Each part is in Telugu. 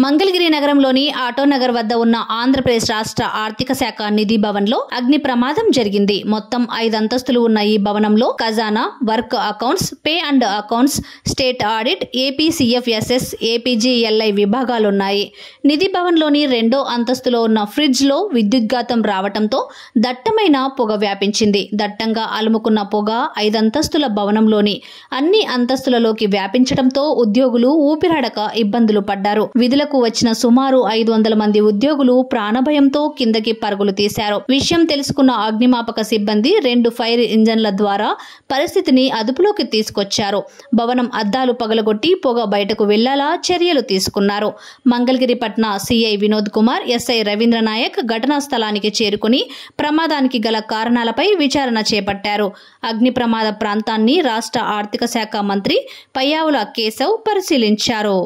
మంగళగిరి నగరంలోని ఆటోనగర్ వద్ద ఉన్న ఆంధ్రప్రదేశ్ రాష్ట్ర ఆర్థిక శాఖ నిధి భవన్లో అగ్ని ప్రమాదం జరిగింది. మొత్తం 5 అంతస్తులు ఉన్న ఈ భవనంలో ఖజానా, work accounts, pay and accounts, state audit, APCFSS, APGLI విభాగాలున్నాయి. నిధి భవన్లోని 2వ అంతస్తులో ఉన్న ఫ్రిడ్జ్లో విద్యుద్ఘాతం రావడంతో దట్టమైన పొగ వ్యాపించింది. దట్టంగా అలుముకున్న పొగ 5 అంతస్తుల భవనంలోని అన్ని అంతస్తులలోకి వ్యాపించడంతో ఉద్యోగులు ఊపిరాడక ఇబ్బందులు పడ్డారు. విధులకు వచ్చిన సుమారు 500 మంది ఉద్యోగులు ప్రాణభయంతో కిందకి పరుగులు తీశారు. విషయం తెలుసుకున్న అగ్నిమాపక సిబ్బంది 2 ఫైర్ ఇంజన్ల ద్వారా పరిస్థితిని అదుపులోకి తీసుకొచ్చారు. భవనం అద్దాలు పగలగొట్టి పొగ బయటకు వెళ్లేలా చర్యలు తీసుకున్నారు. మంగళగిరి పట్న సిఐ వినోద్ కుమార్, ఎస్ఐ రవీంద్ర నాయక్ ఘటనా స్థలానికి చేరుకుని ప్రమాదానికి గల కారణాలపై విచారణ చేపట్టారు. అగ్ని ప్రమాద ప్రాంతాన్ని రాష్ట్ర ఆర్థిక శాఖ మంత్రి పయ్యావుల కేశవ్ పరిశీలించారు.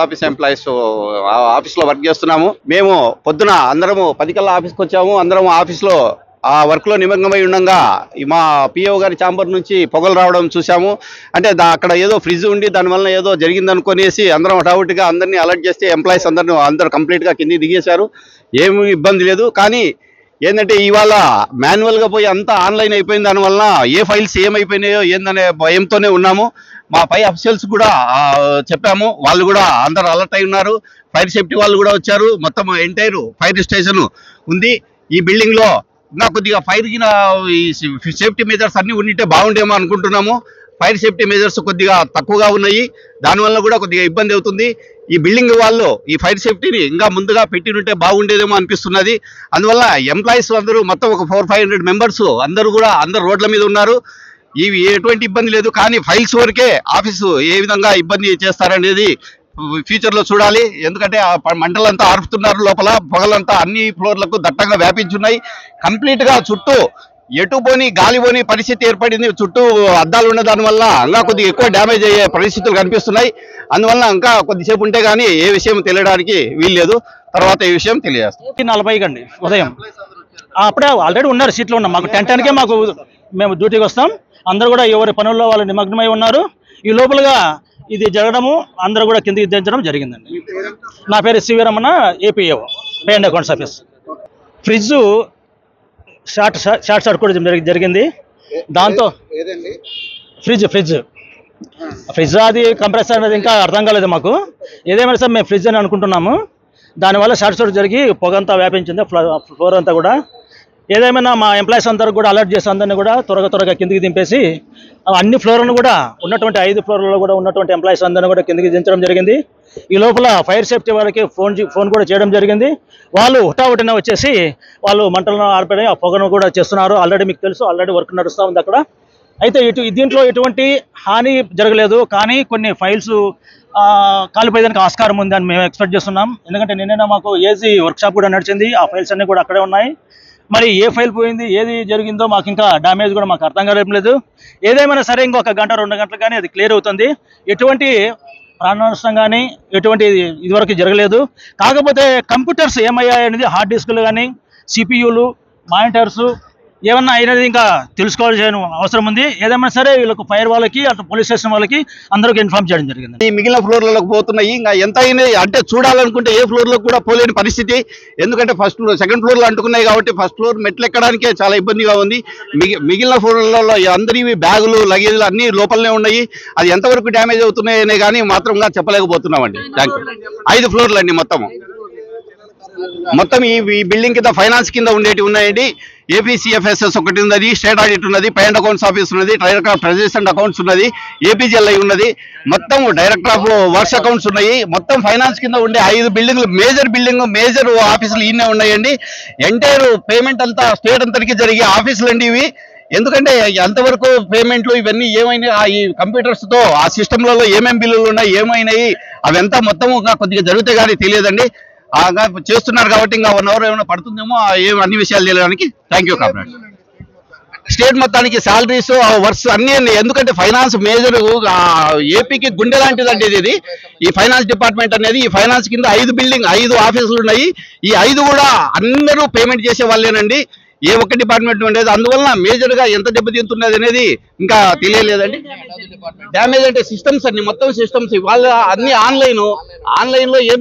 ఆఫీస్ ఎంప్లాయీస్ ఆఫీస్ లో వర్క్ చేస్తున్నాము. మేము పొద్దున అందరము 10 కల్లా ఆఫీస్కి వచ్చాము. అందరం ఆఫీస్ లో ఆ వర్క్ లో నిమగ్నమై ఉండగా మా పిఓ గారి ఛాంబర్ నుంచి పొగలు రావడం చూసాము. అంటే అక్కడ ఏదో ఫ్రిడ్జ్ ఉండి దానివల్ల ఏదో జరిగిందనుకునేసి అందరం హఠావుటిగా అందరినీ అలర్ట్ చేస్తే ఎంప్లాయీస్ అందరూ కంప్లీట్ గా కిందికి దిగేశారు. ఏమీ ఇబ్బంది లేదు. కానీ ఏంటంటే ఇవాళ మాన్యువల్ గా పోయి అంతా ఆన్లైన్ అయిపోయింది. దానివల్ల ఏ ఫైల్స్ ఏమైపోయినాయో ఏందనే భయంతోనే ఉన్నాము. మా పై అఫీషియల్స్ కూడా చెప్పాము. వాళ్ళు కూడా అందరూ అలర్ట్ అయి ఉన్నారు. ఫైర్ సేఫ్టీ వాళ్ళు కూడా వచ్చారు. మొత్తం ఎంటైర్ ఫైర్ స్టేషన్ ఉంది. ఈ బిల్డింగ్ లో ఇంకా కొద్దిగా ఫైర్ సేఫ్టీ మెజర్స్ అన్ని ఉంటే బాగుండేమో అనుకుంటున్నాము. ఫైర్ సేఫ్టీ మెజర్స్ కొద్దిగా తక్కువగా ఉన్నాయి. దానివల్ల కూడా కొద్దిగా ఇబ్బంది అవుతుంది. ఈ బిల్డింగ్ వాళ్ళు ఈ ఫైర్ సేఫ్టీని ఇంకా ముందుగా పెట్టినుంటే బాగుండేదేమో అనిపిస్తున్నది. అందువల్ల ఎంప్లాయీస్ అందరూ మొత్తం ఒక 400-500 మెంబర్స్ అందరూ రోడ్ల మీద ఉన్నారు. ఇవి ఎటువంటి ఇబ్బంది లేదు. కానీ ఫైల్స్ వరకే ఆఫీసు ఏ విధంగా ఇబ్బంది చేస్తారనేది ఫ్యూచర్ లో చూడాలి. ఎందుకంటే మంటలంతా ఆర్పుతున్నారు. లోపల పొగలంతా అన్ని ఫ్లోర్లకు దట్టంగా వ్యాపించున్నాయి. కంప్లీట్ గా చుట్టూ ఎటు పోని గాలి పోని పరిస్థితి ఏర్పడింది. చుట్టూ అద్దాలు ఉన్న దానివల్ల ఇంకా కొద్దిగా ఎక్కువ డ్యామేజ్ అయ్యే పరిస్థితులు కనిపిస్తున్నాయి. అందువల్ల ఇంకా కొద్దిసేపు ఉంటే గానీ ఏ విషయం తెలియడానికి వీల్లేదు. తర్వాత ఈ విషయం తెలియజేస్తాం. 40 గండి ఉదయం అప్పుడే ఆల్రెడీ ఉన్నారు, సీట్లో ఉన్నాం. మాకు 10:10కే మేము డ్యూటీకి వస్తాం. అందరూ కూడా ఎవరి పనుల్లో వాళ్ళు నిమగ్నమై ఉన్నారు. ఈ లోపలగా ఇది జరగడము అందరూ కూడా కిందికి దించడం జరిగిందండి. నా పేరు Sivaramana, APAO, pay and accounts office. Fridge short circuit జరిగింది. దాంతో ఫ్రిడ్జ్ అది కంప్రెసర్ అనేది ఇంకా అర్థం కాలేదు మాకు. ఏదేమైనా సార్ మేము ఫ్రిడ్జ్ అని అనుకుంటున్నాము. దానివల్ల షార్ట్ సర్క్యూట్ జరిగి పొగంతా వ్యాపించింది ఫ్లోర్ అంతా కూడా. ఏదేమైనా మా ఎంప్లాయీస్ అందరూ కూడా అలర్ట్ చేసి అందరినీ కూడా త్వరగా కిందికి దింపేసి అన్ని ఫ్లోర్లను కూడా ఉన్నటువంటి 5 ఫ్లోర్లలో కూడా ఉన్నటువంటి ఎంప్లాయీస్ అందరినీ కూడా కిందికి దించడం జరిగింది. ఈ లోపల ఫైర్ సేఫ్టీ వాళ్ళకి ఫోన్ కూడా చేయడం జరిగింది. వాళ్ళు హుటాహుటిన వచ్చేసి వాళ్ళు మంటలను ఆర్పడి ఆ పొగను కూడా చేస్తున్నారు. ఆల్రెడీ మీకు తెలుసు, ఆల్రెడీ వర్క్ నడుస్తూ ఉంది అక్కడ. అయితే దీంట్లో ఎటువంటి హాని జరగలేదు. కానీ కొన్ని ఫైల్స్ కాలిపోయేదానికి ఆస్కారం ఉంది అని మేము ఎక్స్పెక్ట్ చేస్తున్నాం. ఎందుకంటే నిన్న మాకు ఏజీ వర్క్షాప్ కూడా నడిచింది. ఆ ఫైల్స్ అన్నీ కూడా అక్కడే ఉన్నాయి. మరి ఏ ఫైల్ పోయింది, ఏది జరిగిందో మాకు ఇంకా డ్యామేజ్ కూడా మాకు అర్థం కాలేదు. ఏదేమైనా సరే ఇంకొక 1-2 గంటలు కానీ అది క్లియర్ అవుతుంది. ఎటువంటి ప్రాణ నష్టం కానీ ఎటువంటి ఇదివరకు జరగలేదు. కాకపోతే కంప్యూటర్స్ ఏమయ్యాయి అనేది, హార్డ్ డిస్కులు కానీ, సిపియూలు, మానిటర్స్ ఏమన్నా అయినది ఇంకా తెలుసుకోవాల్సిన అవసరం ఉంది. ఏదేమైనా సరే వీళ్ళకు ఫైర్ వాళ్ళకి అటు పోలీస్ స్టేషన్ వాళ్ళకి అందరికీ ఇన్ఫార్మ్ చేయడం జరిగింది. ఈ మిగిలిన ఫ్లోర్లకు పోతున్నాయి. ఇంకా ఎంత అయినాయి అంటే చూడాలనుకుంటే ఏ ఫ్లోర్ లో కూడా పోలేని పరిస్థితి. ఎందుకంటే ఫస్ట్ ఫ్లోర్, సెకండ్ ఫ్లోర్ లో అంటుకున్నాయి కాబట్టి ఫస్ట్ ఫ్లోర్ మెట్లు ఎక్కడానికే చాలా ఇబ్బందిగా ఉంది. మిగిలిన ఫ్లోర్లలో అందరివి బ్యాగులు, లగేజ్లు అన్ని లోపలనే ఉన్నాయి. అది ఎంతవరకు డ్యామేజ్ అవుతున్నాయనే కానీ మాత్రంగా చెప్పలేకపోతున్నామండి. 5 ఫ్లోర్లు అండి మొత్తం ఈ బిల్డింగ్ కింద ఫైనాన్స్ కింద ఉండేవి ఉన్నాయండి. ఏపీసీఎఫ్ఎస్ఎస్ ఒకటి ఉన్నది, స్టేట్ ఆడిట్ ఉన్నది, పే అండ్ అకౌంట్స్ ఆఫీస్ ఉన్నది, director of treasuries and accounts ఉన్నది, ఏపీజీఎల్ఐ ఉన్నది, మొత్తం డైరెక్టర్ ఆఫ్ వర్క్స్ అకౌంట్స్ ఉన్నాయి. మొత్తం ఫైనాన్స్ కింద ఉండే 5 బిల్డింగ్లు, మేజర్ ఆఫీసులు ఈయనే ఉన్నాయండి. ఎంటైర్ పేమెంట్ అంతా స్టేట్ అంతటికి జరిగే ఆఫీసులు అండి ఇవి. ఎందుకంటే ఎంతవరకు పేమెంట్లు ఇవన్నీ ఏమైనా ఈ కంప్యూటర్స్ తో ఆ సిస్టమ్లలో ఏమేమి బిల్లులు ఉన్నాయి, ఏమైనాయి అవంతా మొత్తం కొద్దిగా జరిగితే కానీ తెలియదండి. చేస్తున్నారు కాబట్టి ఇంకా 1 అవర్ ఏమైనా పడుతుందేమో అన్ని విషయాలు తెలియడానికి. Thank you comrade. స్టేట్ మొత్తానికి శాలరీస్, వర్క్స్ అన్ని. ఎందుకంటే ఫైనాన్స్ మేజర్ ఏపీకి గుండె లాంటిదండి ఇది. ఈ ఫైనాన్స్ డిపార్ట్మెంట్ అనేది, ఈ ఫైనాన్స్ కింద 5 ఆఫీసులు ఉన్నాయి. ఈ 5 కూడా అందరూ పేమెంట్ చేసే వాళ్ళేనండి. ఏ ఒక్క డిపార్ట్మెంట్ ఉండేది. అందువల్ల మేజర్ గా ఎంత దెబ్బతింటున్నది అనేది ఇంకా తెలియలేదండి. డ్యామేజ్ అంటే సిస్టమ్స్ అన్ని, మొత్తం సిస్టమ్స్ వాళ్ళ అన్ని ఆన్లైన్ లో ఏం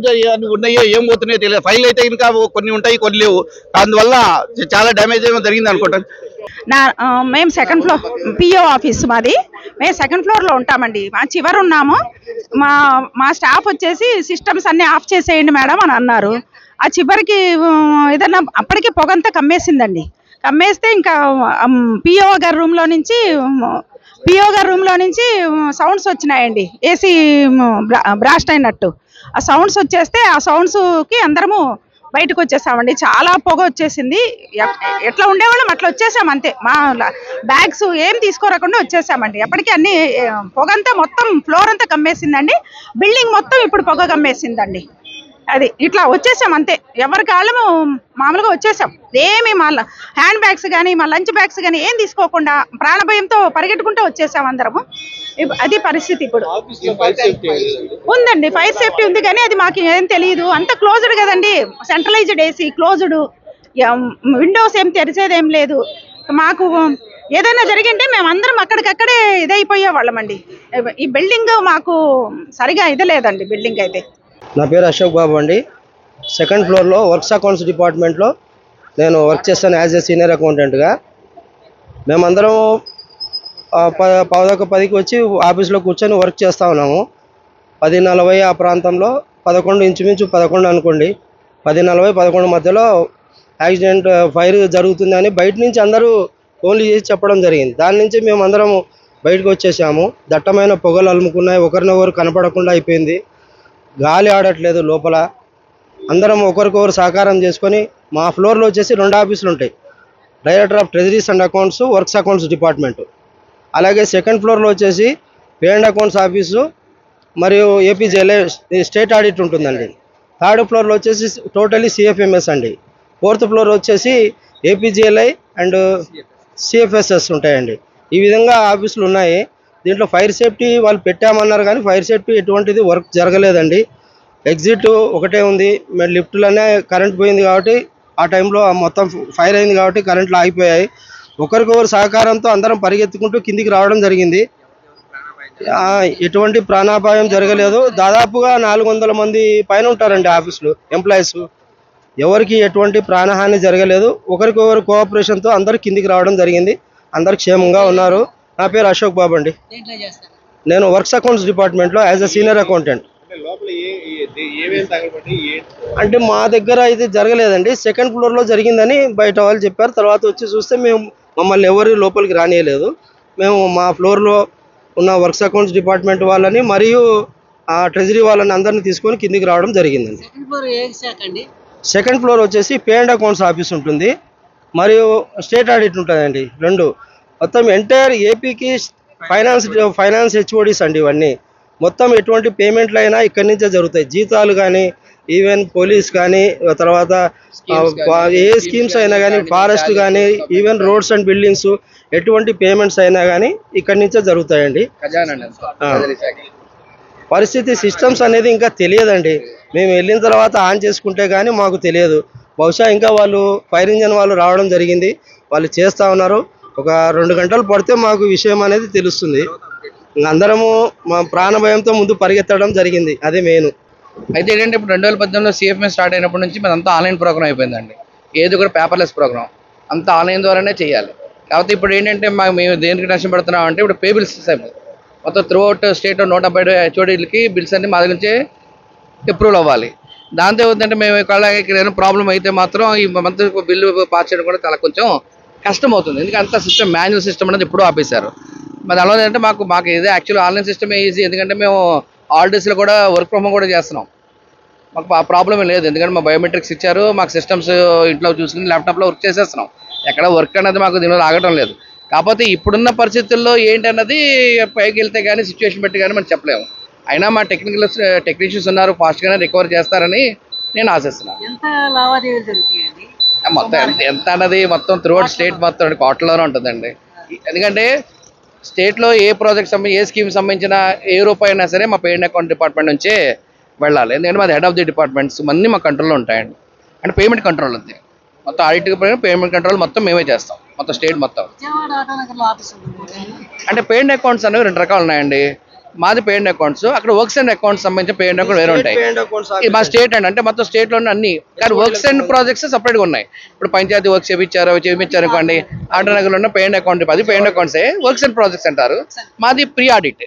ఉన్నాయో ఏం పోతున్నాయో తెలియదు. ఫైల్ అయితే ఇంకా కొన్ని ఉంటాయి, కొన్ని లేవు. అందువల్ల చాలా డ్యామేజ్ ఏమో జరిగింది అనుకుంటాను. మేము సెకండ్ ఫ్లోర్ పిఓ ఆఫీస్ మాది. మేము సెకండ్ ఫ్లోర్లో ఉంటామండి. మా చివరి ఉన్నాము. మా స్టాఫ్ వచ్చేసి సిస్టమ్స్ అన్నీ ఆఫ్ చేసేయండి మేడం అని అన్నారు. ఆ చివరికి ఏదన్నా అప్పటికి పొగంతా కమ్మేసిందండి. కమ్మేస్తే ఇంకా పిఓ గారి రూమ్లో నుంచి సౌండ్స్ వచ్చినాయండి. ఏసీ బ్రాస్ట్ అయినట్టు ఆ సౌండ్స్ వచ్చేస్తే ఆ సౌండ్స్కి అందరము బయటకు వచ్చేసామండి. చాలా పొగ వచ్చేసింది. ఎట్లా ఉండేవాళ్ళం అట్లా వచ్చేసాం అంతే. మా బ్యాగ్స్ ఏం తీసుకోరాకుండా వచ్చేసామండి. ఎప్పటికీ అన్ని పొగంతా మొత్తం ఫ్లోర్ అంతా కమ్మేసిందండి. బిల్డింగ్ మొత్తం ఇప్పుడు పొగ కమ్మేసిందండి. అది ఇట్లా వచ్చేసాం అంతే. ఎవరి కాళ్ళము మామూలుగా వచ్చేసాం. ఏమి మా హ్యాండ్ బ్యాగ్స్ కానీ మా లంచ్ బ్యాగ్స్ కానీ ఏం తీసుకోకుండా ప్రాణభయంతో పరిగెట్టుకుంటూ వచ్చేసాం అందరము. అది పరిస్థితి. ఇప్పుడు ఉందండి, ఫైర్ సేఫ్టీ ఉంది, కానీ అది మాకు ఏం తెలియదు. అంత క్లోజ్డ్ కదండి, సెంట్రలైజ్డ్ ఏసీ క్లోజ్డ్, విండోస్ ఏం తెరిచేదేం లేదు. మాకు ఏదైనా జరిగింటే మేము అందరం అక్కడికక్కడే ఇదైపోయే వాళ్ళమండి. ఈ బిల్డింగ్ మాకు సరిగా ఇది లేదండి. బిల్డింగ్ అయితే నా పేరు అశోక్ బాబు అండి. సెకండ్ ఫ్లోర్లో వర్క్స్ అకౌంట్స్ డిపార్ట్మెంట్లో నేను వర్క్ చేస్తాను యాజ్ ఏ సీనియర్ అకౌంటెంట్గా. మేమందరం 10:10కి వచ్చి ఆఫీస్లో కూర్చొని వర్క్ చేస్తూ ఉన్నాము. 10:40 ఆ ప్రాంతంలో 11 ఇంచుమించు 11 అనుకోండి, 10:40 11 మధ్యలో యాక్సిడెంట్ ఫైర్ జరుగుతుందని బయట నుంచి అందరూ ఫోన్లు చేసి చెప్పడం జరిగింది. దాని నుంచి మేమందరం బయటకు వచ్చేసాము. దట్టమైన పొగలు అలుముకున్నాయి. ఒకరినొకరు కనపడకుండా అయిపోయింది. గాలి ఆడట్లేదు లోపల. అందరం ఒకరికొకరు సహకారం చేసుకొని మా ఫ్లోర్లో వచ్చేసి 2 ఆఫీసులు ఉంటాయి. Director of treasuries and accounts, works accounts department. అలాగే సెకండ్ ఫ్లోర్లో వచ్చేసి పే అండ్ అకౌంట్స్ ఆఫీసు మరియు ఏపీజేఎల్ఐ స్టేట్ ఆడిట్ ఉంటుందండి. థర్డ్ ఫ్లోర్లో వచ్చేసి టోటలీ సిఎఫ్ఎంఎస్ అండి. ఫోర్త్ ఫ్లోర్ వచ్చేసి ఏపీజేఎల్ఐ అండ్ సిఎఫ్ఎస్ఎస్ ఉంటాయండి. ఈ విధంగా ఆఫీసులు ఉన్నాయి. దీంట్లో ఫైర్ సేఫ్టీ వాళ్ళు పెట్టామన్నారు, కానీ ఫైర్ సేఫ్టీ ఎటువంటిది వర్క్ జరగలేదండి. ఎగ్జిట్ ఒకటే ఉంది. మేము లిఫ్ట్లోనే కరెంట్ పోయింది కాబట్టి ఆ టైంలో మొత్తం ఫైర్ అయింది కాబట్టి కరెంట్లు ఆగిపోయాయి. ఒకరికొకరు సహకారంతో అందరం పరిగెత్తుకుంటూ కిందికి రావడం జరిగింది. ఎటువంటి ప్రాణాపాయం జరగలేదు. దాదాపుగా 400 మంది పైన ఉంటారండి ఆఫీసులో ఎంప్లాయీస్. ఎవరికి ఎటువంటి ప్రాణహాని జరగలేదు. ఒకరికొకరు కోఆపరేషన్తో అందరు కిందికి రావడం జరిగింది. అందరు క్షేమంగా ఉన్నారు. నా పేరు అశోక్ బాబు అండి. నేను వర్క్స్ అకౌంట్స్ డిపార్ట్మెంట్లో యాజ్ అ సీనియర్ అకౌంటెంట్. అంటే మా దగ్గర అయితే జరగలేదండి. సెకండ్ ఫ్లోర్లో జరిగిందని బయట వాళ్ళు చెప్పారు. తర్వాత వచ్చి చూస్తే మమ్మల్ని ఎవరు లోపలికి రానియలేదు. మేము మా ఫ్లోర్లో ఉన్న వర్క్స్ అకౌంట్స్ డిపార్ట్మెంట్ వాళ్ళని మరియు ట్రెజరీ వాళ్ళని అందరినీ తీసుకొని కిందికి రావడం జరిగిందండి. సెకండ్ ఫ్లోర్ వచ్చేసి పే అండ్ అకౌంట్స్ ఆఫీస్ ఉంటుంది మరియు స్టేట్ ఆడిట్ ఉంటుందండి. 2 మొత్తం ఎంటైర్ ఏపీకి ఫైనాన్స్ హెచ్ఓడీస్ అండి. ఇవన్నీ మొత్తం ఎటువంటి పేమెంట్లు అయినా ఇక్కడి నుంచే జరుగుతాయి. జీతాలు కానీ, ఈవెన్ పోలీస్ కానీ, తర్వాత ఏ స్కీమ్స్ అయినా కానీ, ఫారెస్ట్ కానీ, ఈవెన్ రోడ్స్ అండ్ బిల్డింగ్స్ ఎటువంటి పేమెంట్స్ అయినా కానీ ఇక్కడి నుంచే జరుగుతాయండి. పరిస్థితి సిస్టమ్స్ అనేది ఇంకా తెలియదండి. మేము వెళ్ళిన తర్వాత ఆన్ చేసుకుంటే కానీ మాకు తెలియదు. బహుశా ఇంకా వాళ్ళు ఫైర్ ఇంజన్ వాళ్ళు రావడం జరిగింది. వాళ్ళు చేస్తూ ఉన్నారు. ఒక 2 గంటలు పడితే మాకు విషయం అనేది తెలుస్తుంది. అందరము మా ప్రాణభయంతో ముందు పరిగెత్తడం జరిగింది. అదే మెయిన్. అయితే ఏంటంటే ఇప్పుడు 2018లో సిఎఫ్ఎం స్టార్ట్ అయినప్పటి నుంచి మనదంతా ఆన్లైన్ ప్రోగ్రామ్ అయిపోయిందండి. ఏది కూడా పేపర్లెస్ ప్రోగ్రామ్, అంతా ఆన్లైన్ ద్వారానే చేయాలి. కాకపోతే ఇప్పుడు ఏంటంటే మేము దేనికి టెన్షన్ పడుతున్నాం అంటే ఇప్పుడు పే బిల్స్ మొత్తం త్రూ అవుట్ స్టేట్ 175 హెచ్ఓడీలకి బిల్స్ అన్ని మా దగ్గర నుంచే అప్రూవల్ అవ్వాలి. దాంతో ఏమిటంటే మేము ఇక్కడ ఏదైనా ప్రాబ్లం అయితే మాత్రం ఈ మంత్ బిల్లు పాస్ చేయడం కూడా చాలా కొంచెం కష్టం అవుతుంది. ఎందుకంటే అంత సిస్టమ్ మాన్యువల్ సిస్టమ్ అనేది ఎప్పుడూ ఆపేశారు. మరి అలా అంటే మాకు ఇదే యాక్చువల్ ఆన్లైన్ సిస్టమ్ ఈజీ. ఎందుకంటే మేము హాలిడేస్లో కూడా వర్క్ ఫ్రమ్ హోమ్ కూడా చేస్తున్నాం. మాకు ఆ ప్రాబ్లమే లేదు. ఎందుకంటే మా బయోమెట్రిక్స్ ఇచ్చారు, మాకు సిస్టమ్స్ ఇంట్లో చూసుకుని ల్యాప్టాప్లో వర్క్ చేసేస్తున్నాం. ఎక్కడ వర్క్ అనేది మాకు దీనివల్ల ఆగటం లేదు. కాకపోతే ఇప్పుడున్న పరిస్థితుల్లో ఏంటన్నది పైకి వెళ్తే కానీ సిచ్యువేషన్ బట్టి కానీ మనం చెప్పలేము. అయినా మా టెక్నీషియన్స్ ఉన్నారు, ఫాస్ట్గానే రికవర్ చేస్తారని నేను ఆశిస్తున్నాను. మొత్తం ఎంత అన్నది మొత్తం త్రూఅవుట్ స్టేట్ మొత్తం కోట్లలోనే ఉంటుందండి. ఎందుకంటే స్టేట్లో ఏ ప్రాజెక్ట్ ఏ స్కీమ్ సంబంధించిన ఏ రూపాయి అయినా సరే మా పేమెంట్ అకౌంట్ డిపార్ట్మెంట్ నుంచే వెళ్ళాలి. ఎందుకంటే మాది హెడ్ ఆఫ్ ది డిపార్ట్మెంట్స్ అన్నీ మా కంట్రోల్లో ఉంటాయండి. అంటే పేమెంట్ కంట్రోల్ ఉంది. మొత్తం ఆడిట్ పేమెంట్ కంట్రోల్ మొత్తం మేమే చేస్తాం, మొత్తం స్టేట్ మొత్తం. అంటే పేమెంట్ అకౌంట్స్ అనేవి 2 రకాలు ఉన్నాయండి. మాది పేమెంట్ అకౌంట్స్, అక్కడ వర్క్స్ అండ్ అకౌంట్స్ సంబంధించిన పేమెంట్ అకౌంట్ వేరే ఉంటాయి. మా స్టేట్ అండి, అంటే మొత్తం స్టేట్ లోనే అన్ని, కానీ వర్క్స్ అండ్ ప్రాజెక్ట్స్ సపరేట్గా ఉన్నాయి. ఇప్పుడు పంచాయతీ వర్క్స్ చేయించారు అనుకోండి, ఆటోనగర్లో ఉన్న పేమెంట్ అకౌంట్, అది పేమెంట్ అకౌంట్సే, వర్క్స్ అండ్ ప్రాజెక్ట్స్ అంటారు. మాది ప్రీ ఆడిట్,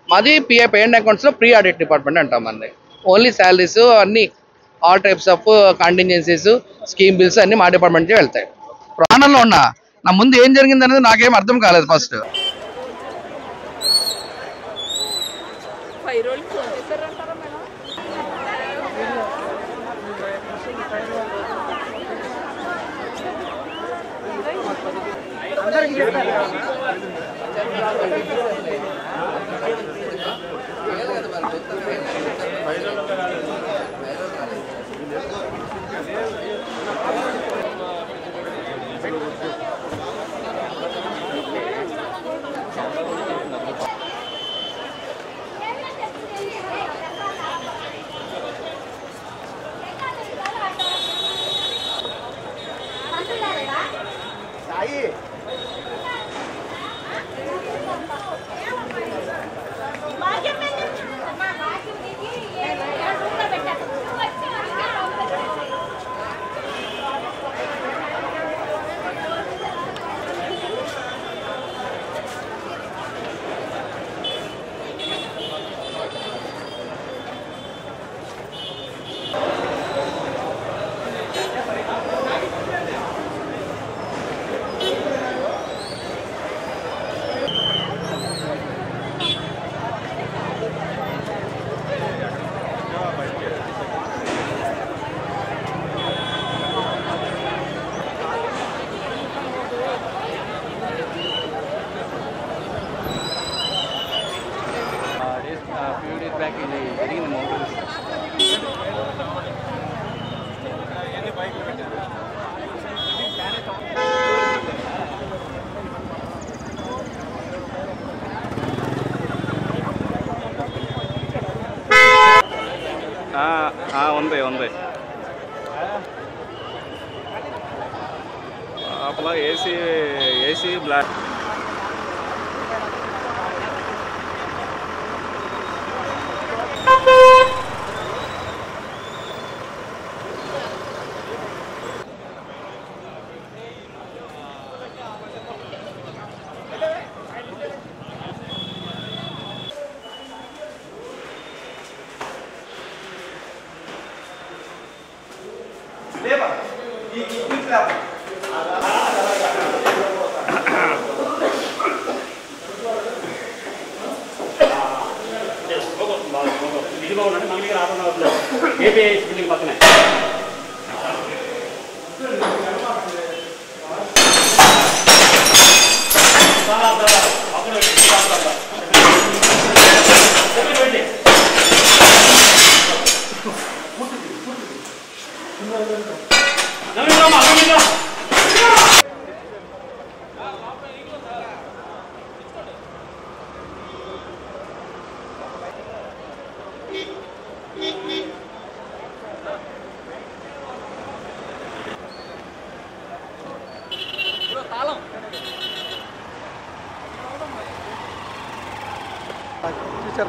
మాది పేమెంట్ అకౌంట్స్ లో ప్రీ ఆడిట్ డిపార్ట్మెంట్ అంటాం. అండి ఓన్లీ శాలరీస్ అన్ని, all types of contingencies, scheme bills అన్ని మా డిపార్ట్మెంట్ నుంచి వెళ్తాయి. ప్రాణంలో ఉన్నా నా ముందు ఏం జరిగింది అనేది నాకేం అర్థం కాలేదు ఫస్ట్. ఉంది లోపల ఏసీ బ్లాక్. పక్కనే టీచర్